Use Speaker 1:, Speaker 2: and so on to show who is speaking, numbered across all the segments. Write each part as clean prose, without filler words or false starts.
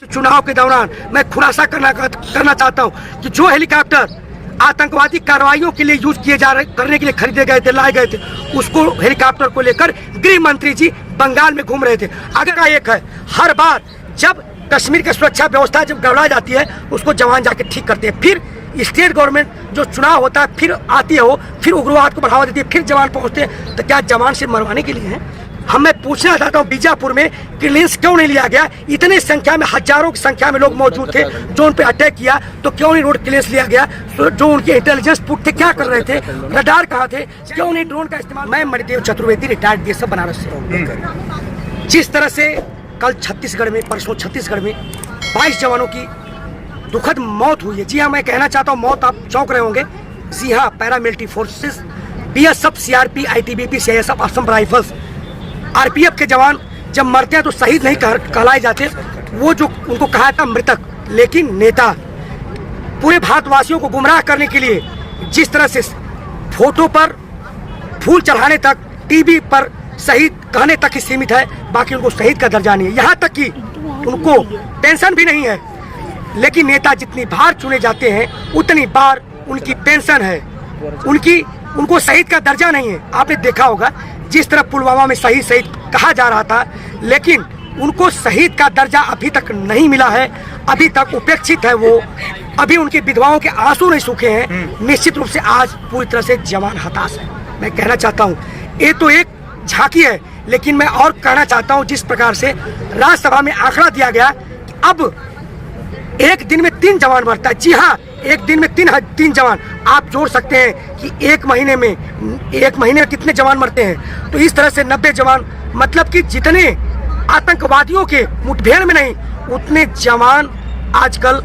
Speaker 1: चुनाव के दौरान मैं खुलासा करना चाहता हूं कि जो हेलीकॉप्टर आतंकवादी कार्रवाइयों के लिए यूज करने के लिए खरीदे गए थे, लाए गए थे, उसको हेलीकॉप्टर को लेकर गृह मंत्री जी बंगाल में घूम रहे थे। अगर एक है, हर बार जब कश्मीर की सुरक्षा व्यवस्था जब गड़बड़ा जाती है उसको जवान जाके ठीक करते हैं, फिर स्टेट गवर्नमेंट जो चुनाव होता है फिर आती है, वो फिर उग्रवाद को बढ़ावा देती है, फिर जवान पहुंचते हैं। तो क्या जवान सिर्फ मरवाने के लिए हैं? मैं पूछना चाहता हूँ बीजापुर में क्लियरेंस क्यों नहीं लिया गया? इतने संख्या में, हजारों की संख्या में लोग मौजूद थे जो उन पे अटैक किया, तो क्यों नहीं रोड क्लियरेंस लिया गया? जो उनके इंटेलिजेंस पुट थे क्या कर रहे थे, रडार कहाँ थे, क्यों नहीं ड्रोन का इस्तेमाल? मैं मणिदेव चतुर्वेदी, रिटायर्ड DSF बनारस से। जिस तरह से कल छत्तीसगढ़ में, परसों छत्तीसगढ़ में 22 जवानों की दुखद मौत हुई है। जी हाँ, मैं कहना चाहता हूँ, मौत आप चौंक रहे होंगे। जी हाँ, paramilitary forces, BSF, CRP, ITBP, CISF, Assam rifles, RPF के जवान जब मरते हैं तो शहीद नहीं कहलाए जाते, वो जो उनको कहा था मृतक। लेकिन नेता पूरे भारतवासियों को गुमराह करने के लिए जिस तरह से फोटो पर फूल चढ़ाने तक, टीवी पर शहीद कहने तक ही सीमित है, बाकी उनको शहीद का दर्जा नहीं है। यहाँ तक कि उनको पेंशन भी नहीं है। लेकिन नेता जितनी बार चुने जाते हैं उतनी बार उनकी पेंशन है, उनको शहीद का दर्जा नहीं है। आपने देखा होगा जिस तरह पुलवामा में शहीद कहा जा रहा था, लेकिन उनको शहीद का दर्जा अभी तक नहीं मिला है, अभी तक उपेक्षित है वो, अभी उनकी विधवाओं के आंसू नहीं सूखे हैं। निश्चित रूप से आज पूरी तरह से जवान हताश है। मैं कहना चाहता हूँ ये तो एक झांकी है, लेकिन मैं और कहना चाहता हूँ जिस प्रकार से राज्यसभा में आंकड़ा दिया गया कि अब एक दिन में 3 जवान मरता है। जी हाँ, एक दिन में 3 जवान। आप जोड़ सकते हैं कि एक महीने में कितने जवान मरते हैं। तो इस तरह से 90 जवान, मतलब कि जितने आतंकवादियों के मुठभेड़ में नहीं, उतने जवान आजकल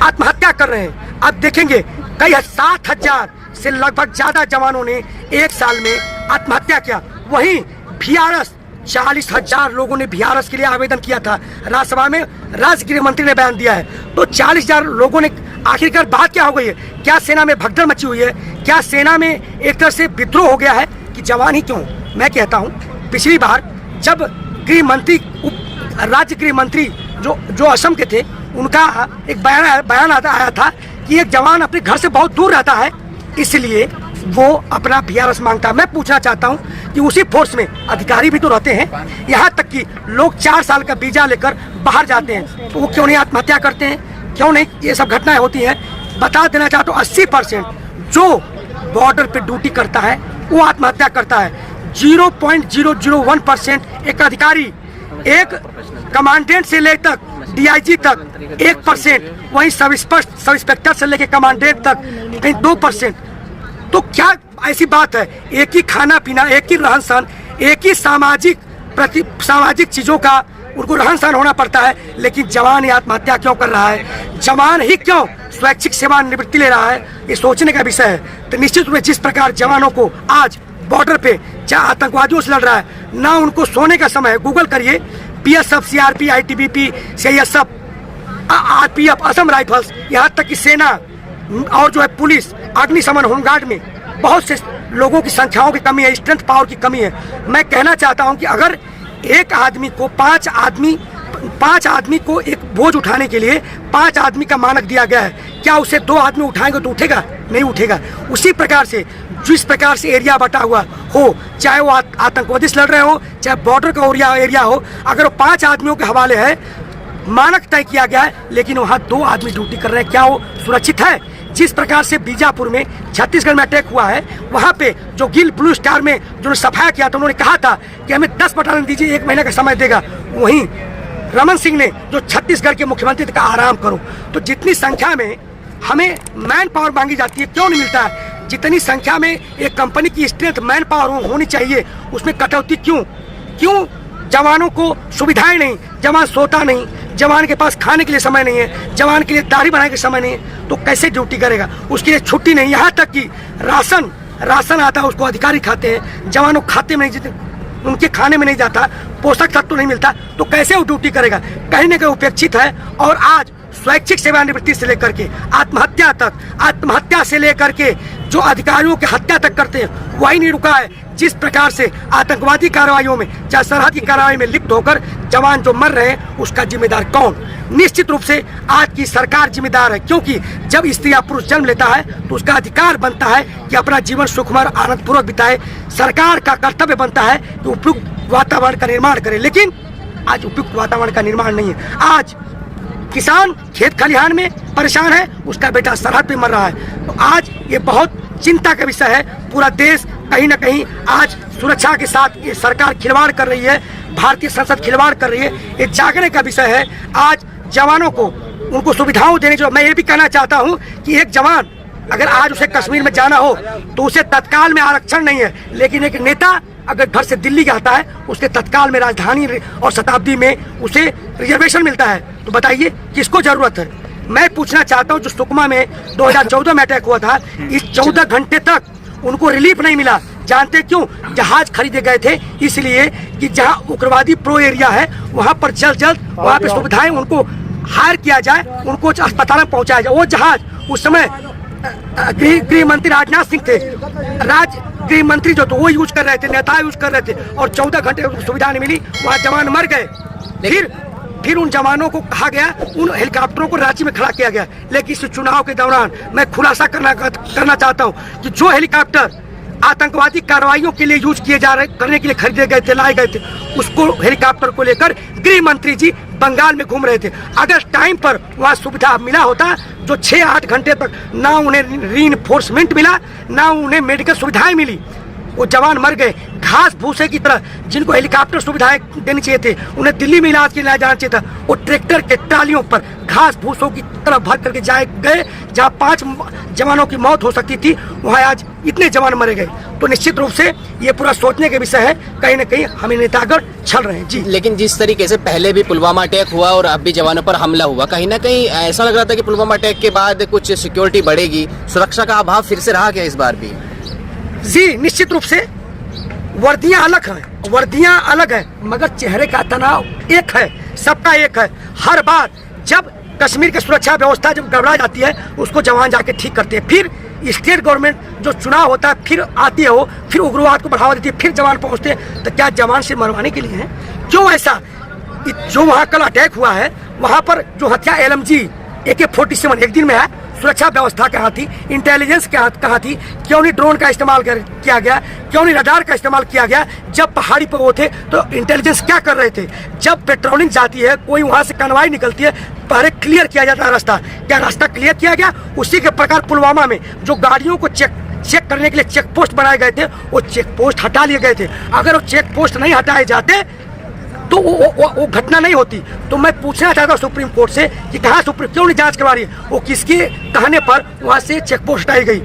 Speaker 1: आत्महत्या कर रहे हैं। अब देखेंगे कई 7,000 से लगभग ज्यादा जवानों ने एक साल में आत्महत्या किया। वहीं VRS 40,000 लोगों ने VRS के लिए आवेदन किया था। राज्यसभा में राज्य गृह मंत्री ने बयान दिया है। तो 40,000 लोगों ने, आखिरकार बात क्या हो गई है? क्या सेना में भगदड़ मची हुई है? क्या सेना में एक तरह से विद्रोह हो गया है कि जवान ही क्यों? मैं कहता हूं, पिछली बार जब गृह मंत्री, राज्य गृह मंत्री जो असम के थे, उनका एक बयान आया था कि एक जवान अपने घर से बहुत दूर रहता है, इसलिए वो अपना VRS मांगता है। मैं पूछना चाहता हूं कि उसी फोर्स में अधिकारी भी तो रहते हैं, यहाँ तक कि लोग 4 साल का वीजा लेकर बाहर जाते हैं, तो वो क्यों नहीं आत्महत्या करते हैं? क्यों नहीं ये सब घटनाएं होती हैं? बता देना चाहता हूँ 80% जो बॉर्डर पे ड्यूटी करता है वो आत्महत्या करता है। 0.001% एक अधिकारी, एक कमांडेंट से लेकर DIG तक 1%, वहीं सब इंस्पेक्टर से लेकर कमांडेंट तक कहीं 2%। तो क्या ऐसी बात है? एक ही खाना पीना, एक ही रहन सहन, एक ही सामाजिक चीजों का उनको रहन सहन होना पड़ता है, लेकिन जवान आत्महत्या क्यों कर रहा है? जवान ही क्यों स्वैच्छिक सेवानिवृत्ति ले रहा है? ये सोचने का विषय है। तो निश्चित रूप से जिस प्रकार जवानों को आज बॉर्डर पे जहाँ आतंकवादियों से लड़ रहा है, ना उनको सोने का समय है। गूगल करिए, BSF, CRP, ITBP, CISF, RPF, Assam rifles, यहाँ तक कि सेना और जो है पुलिस, अग्निशमन, होमगार्ड में बहुत से लोगों की संख्याओं की कमी है, स्ट्रेंथ पावर की कमी है। मैं कहना चाहता हूं कि अगर एक आदमी को 5 आदमी को एक बोझ उठाने के लिए 5 आदमी का मानक दिया गया है, क्या उसे 2 आदमी उठाएंगे तो उठेगा? नहीं उठेगा। उसी प्रकार से जिस प्रकार से एरिया बटा हुआ हो, चाहे वो आतंकवादी से लड़ रहे हो, चाहे बॉर्डर का एरिया हो, अगर वो 5 आदमियों के हवाले है, मानक तय किया गया है, लेकिन वहाँ 2 आदमी ड्यूटी कर रहे हैं, क्या वो सुरक्षित है? जिस प्रकार से बीजापुर में, छत्तीसगढ़ में अटैक हुआ है, वहाँ पे जो गिल ब्लू स्टार में जो सफाया किया था, उन्होंने कहा था कि हमें 10 बटालियन दीजिए, 1 महीने का समय देगा। वहीं रमन सिंह ने जो छत्तीसगढ़ के मुख्यमंत्री थे, कहा आराम करो। तो जितनी संख्या में हमें मैन पावर मांगी जाती है, क्यों नहीं मिलता है? जितनी संख्या में एक कंपनी की स्ट्रेंथ मैन पावर होनी चाहिए, उसमें कटौती क्यों? जवानों को सुविधाएं नहीं, जवान सोता नहीं, जवान के पास खाने के लिए समय नहीं है, जवान के लिए दाढ़ी बनाने के समय नहीं है, तो कैसे ड्यूटी करेगा? उसके लिए छुट्टी नहीं। यहाँ तक कि राशन आता है, उसको अधिकारी खाते हैं, जवानों खाते में नहीं, उनके खाने में नहीं जाता, पोषक तत्व तो नहीं मिलता, तो कैसे वो ड्यूटी करेगा? कहीं न कहीं उपेक्षित है। और आज स्वैच्छिक सेवानिवृत्ति से लेकर के आत्महत्या तक, आत्महत्या से लेकर के जो अधिकारियों की हत्या तक करते हैं वही नहीं रुका है। जिस प्रकार से आतंकवादी कार्रवाइयों में, चाहे सरहद की कार्रवाई में लिप्त होकर जवान जो मर रहे हैं, उसका जिम्मेदार कौन? निश्चित रूप से आज की सरकार जिम्मेदार है, क्योंकि जब स्त्री या पुरुष जन्म लेता है तो उसका अधिकार बनता है कि अपना जीवन सुखमय आनंदपूर्वक बिताए। सरकार का कर्तव्य बनता है कि उपयुक्त वातावरण का निर्माण करे, लेकिन आज उपयुक्त वातावरण का निर्माण नहीं है। आज किसान खेत खलिहान में परेशान है, उसका बेटा सरहद पे मर रहा है। तो आज ये बहुत चिंता का विषय है। पूरा देश कहीं ना कहीं आज सुरक्षा के साथ ये सरकार खिलवाड़ कर रही है, भारतीय संसद खिलवाड़ कर रही है। ये जागने का विषय है। आज जवानों को उनको सुविधाओं देने जो, मैं ये भी कहना चाहता हूँ कि एक जवान अगर आज उसे कश्मीर में जाना हो तो उसे तत्काल में आरक्षण नहीं है, लेकिन एक नेता अगर घर से दिल्ली जाता है उसके तत्काल में राजधानी और शताब्दी में उसे रिजर्वेशन मिलता है। तो बताइए किसको जरूरत है? मैं पूछना चाहता हूं, जो सुकमा में 2014 में अटैक हुआ था, इस 14 घंटे तक उनको रिलीफ नहीं मिला। जानते क्यों? जहाज खरीदे गए थे इसलिए कि जहां उग्रवादी प्रो एरिया है वहां पर जल्द वहां पे सुविधाएं उनको हायर किया जाए, उनको अस्पताल में पहुंचाया जाए। वो जहाज उस समय गृह मंत्री राजनाथ सिंह थे, गृह मंत्री जो तो वो यूज कर रहे थे, नेता यूज कर रहे थे, और 14 घंटे उनको सुविधा नहीं मिली, वहाँ जवान मर गए। फिर उन जवानों को कहा गया, उन हेलीकॉप्टरों को रांची में खड़ा किया गया। लेकिन इस चुनाव के दौरान मैं खुलासा करना चाहता हूँ कि जो हेलीकॉप्टर आतंकवादी कार्रवाइयों के लिए यूज किए जा रहे, करने के लिए खरीदे गए थे, लाए गए थे, उसको हेलीकॉप्टर को लेकर गृह मंत्री जी बंगाल में घूम रहे थे। अगर टाइम पर वहाँ सुविधा मिला होता, जो 6-8 घंटे तक ना उन्हें रीइंफोर्समेंट मिला, ना उन्हें मेडिकल सुविधाएं मिली, वो जवान मर गए। घास भूसे की तरह जिनको हेलीकॉप्टर सुविधाएं देनी चाहिए थे, उन्हें दिल्ली में इलाज के लिए जाना चाहिए था, वो ट्रैक्टर के टालियों पर घास भूसों की तरह भर करके गए। जहाँ 5 जवानों की मौत हो सकती थी, वहाँ आज इतने जवान मरे गए। तो निश्चित रूप से ये पूरा सोचने के विषय है। कहीं ना कहीं हमें नेतागण छल रहे हैं जी।
Speaker 2: लेकिन जिस तरीके से पहले भी पुलवामा अटैक हुआ और अब भी जवानों पर हमला हुआ, कहीं ना कहीं ऐसा लग रहा था कि पुलवामा अटैक के बाद कुछ सिक्योरिटी बढ़ेगी, सुरक्षा का अभाव फिर से रहा क्या इस बार भी?
Speaker 1: जी निश्चित रूप से वर्दियां अलग हैं, मगर चेहरे का तनाव एक है, सबका एक है। हर बार जब कश्मीर की सुरक्षा व्यवस्था जब गड़बड़ा जाती है, उसको जवान जाके ठीक करते हैं। फिर स्टेट गवर्नमेंट जो चुनाव होता है फिर आती है, वो फिर उग्रवाद को बढ़ावा देती है, फिर जवान पहुंचते हैं। तो क्या जवान सिर्फ मरवाने के लिए हैं? क्यों ऐसा? जो वहाँ कल अटैक हुआ है, वहाँ पर जो हत्या LMG AK-47 एक दिन में है, सुरक्षा व्यवस्था कहाँ थी? इंटेलिजेंस कहाँ थी? क्यों नहीं ड्रोन का इस्तेमाल किया गया? क्यों नहीं रडार का इस्तेमाल किया गया? जब पहाड़ी पर वो थे तो इंटेलिजेंस क्या कर रहे थे? जब पेट्रोलिंग जाती है, कोई वहाँ से कन्वाई निकलती है, पहले क्लियर किया जाता है रास्ता। क्या रास्ता क्लियर किया गया? उसी के प्रकार पुलवामा में जो गाड़ियों को चेक करने के लिए चेक पोस्ट बनाए गए थे, वो चेक पोस्ट हटा लिए गए थे। अगर वो चेक पोस्ट नहीं हटाए जाते तो वो घटना नहीं होती। तो मैं पूछना चाहता हूँ सुप्रीम कोर्ट से कि कहाँ क्यों नहीं जांच करवा रही है? वो किसके कहने पर वहाँ से चेक पोस्ट हटाई गई?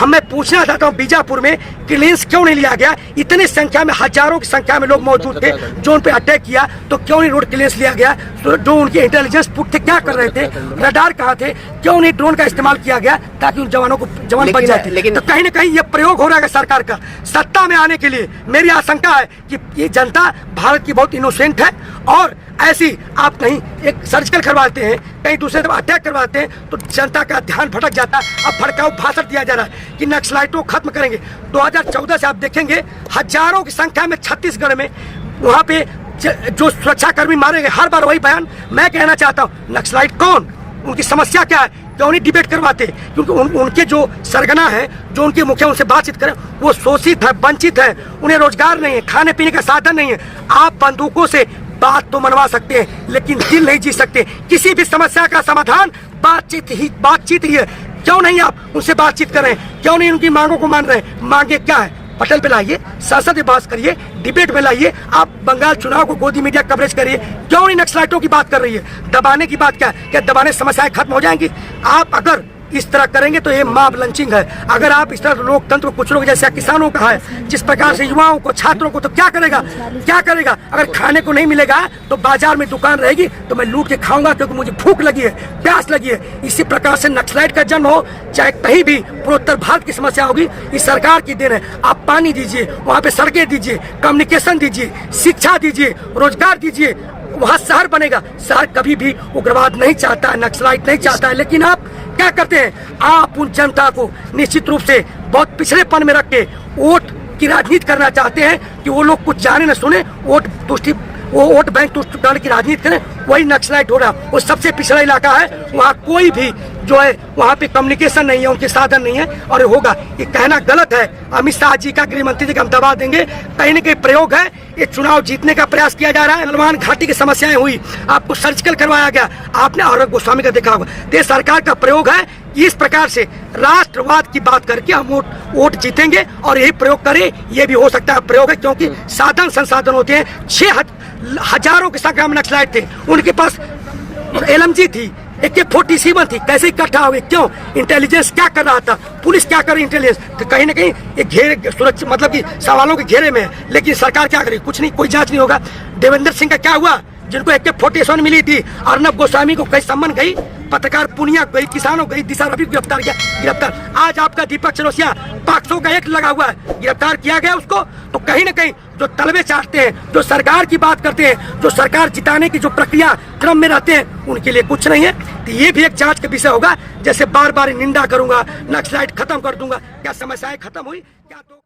Speaker 1: मैं पूछना चाहता हूँ बीजापुर में क्लियरेंस क्यों नहीं लिया गया? इतनी संख्या में, हजारों की संख्या में लोग मौजूद थे जो उन पे अटैक किया, तो क्यों नहीं रोड क्लियरेंस लिया गया? तो जो उनके इंटेलिजेंस पुट थे क्या कर रहे थे? रडार कहाँ थे? क्यों नहीं ड्रोन का इस्तेमाल किया गया ताकि उन जवानों को जवान बच जाते? लेकिन तो कहीं ना कहीं ये प्रयोग हो रहा है सरकार का सत्ता में आने के लिए। मेरी आशंका है कि ये जनता भारत की बहुत इनोसेंट है, और ऐसी आप कहीं एक सर्जिकल करवाते हैं, कहीं दूसरे तरफ अटैक करवाते हैं, तो जनता का ध्यान भटक जाता है। अब भड़काऊ भाषण दिया जा रहा है कि नक्सलाइटों को खत्म करेंगे। 2014 से आप देखेंगे हजारों की संख्या में छत्तीसगढ़ में वहाँ पे जो सुरक्षा कर्मी मारे गए, हर बार वही बयान। मैं कहना चाहता हूँ, नक्सलाइट कौन, उनकी समस्या क्या है? क्यों नहीं डिबेट करवाते? क्योंकि उनके जो सरगना है, जो उनके मुखिया, उनसे बातचीत करें। वो शोषित है, वंचित है, उन्हें रोजगार नहीं है, खाने पीने का साधन नहीं है। आप बंदूकों से बात तो मनवा सकते हैं, लेकिन दिल नहीं जीत सकते। किसी भी समस्या का समाधान बातचीत ही है। क्यों नहीं आप उनसे बातचीत कर रहे हैं? क्यों नहीं उनकी मांगों को मान रहे हैं? मांगे क्या है? पटल पे लाइए, संसद में बहस करिए, डिबेट में लाइए। आप बंगाल चुनाव को गोदी मीडिया कवरेज करिए। क्यों नहीं नक्सलाइटों की बात कर रही है? दबाने की बात क्या है? क्या दबाने से समस्याएं खत्म हो जाएंगी? आप अगर इस तरह करेंगे तो ये मॉब लंचिंग है। अगर आप इस तरह लोकतंत्र को कुछ लोग जैसे किसानों का है, जिस प्रकार से युवाओं को, छात्रों को, तो क्या करेगा? अगर खाने को नहीं मिलेगा तो बाजार में दुकान रहेगी तो मैं लूट के खाऊंगा क्योंकि मुझे भूख लगी है, प्यास लगी है। इसी प्रकार से नक्सलाइट का जन्म हो, चाहे कहीं भी पूर्वोत्तर भारत की समस्या होगी, इस सरकार की देन है। आप पानी दीजिए, वहाँ पे सड़कें दीजिए, कम्युनिकेशन दीजिए, शिक्षा दीजिए, रोजगार दीजिए, वहाँ शहर बनेगा। शहर कभी भी उग्रवाद नहीं चाहता है, नक्सलाइट नहीं चाहता है। लेकिन आप क्या करते हैं? आप उन जनता को निश्चित रूप से बहुत पिछड़ेपन में रख के वोट की राजनीति करना चाहते हैं कि वो लोग कुछ जाने न सुने, वो वोट बैंक तुष्टिकरण की राजनीति करें, वही नक्सलाइट हो रहा। वो सबसे पिछड़ा इलाका है, वहाँ कोई भी जो है वहाँ पे कम्युनिकेशन नहीं है, उनके साधन नहीं है और ये होगा। ये कहना गलत है अमित शाह जी का, गृह मंत्री जी का हम दबा देंगे, कहीं न कहीं प्रयोग है। ये चुनाव जीतने का प्रयास किया जा रहा है। सलमान घाटी की समस्याएं हुई, आपको सर्जिकल करवाया गया, आपने आरव गोस्वामी का देखा होगा। ये सरकार का प्रयोग है कि इस प्रकार से राष्ट्रवाद की बात करके हम वोट जीतेंगे और यही प्रयोग करें। ये भी हो सकता है प्रयोग है, क्योंकि साधन संसाधन होते हैं। 6,000 की संख्या में नक्सलाइट थे, उनके पास LMG थी, AK-47 थी, कैसे इकट्ठा हुए, क्यों? इंटेलिजेंस क्या कर रहा था, पुलिस क्या कर रही, इंटेलिजेंस तो कहीं ना कहीं एक घेरे सुरक्षा, मतलब कि सवालों के घेरे में है। लेकिन सरकार क्या करेगी? कुछ नहीं, कोई जांच नहीं होगा। देवेंद्र सिंह का क्या हुआ, जिनको AK-47 मिली थी? अर्नब गोस्वामी को कई सम्मन गई, पत्रकार पुनिया गई, किसानों गई, दिशा रवि गिरफ्तार किया, गिरफ्तार। आज आपका दीपक चौरसिया, 500 का एक्ट लगा हुआ है, गिरफ्तार किया गया उसको। तो कहीं ना कहीं जो तलबे चाटते हैं, जो सरकार की बात करते हैं, जो सरकार जिताने की जो प्रक्रिया क्रम में रहते हैं, उनके लिए कुछ नहीं है। तो ये भी एक जांच का विषय होगा। जैसे बार बार निंदा करूंगा, नक्सलाइट खत्म कर दूंगा, क्या समस्याएं खत्म हुई? क्या तो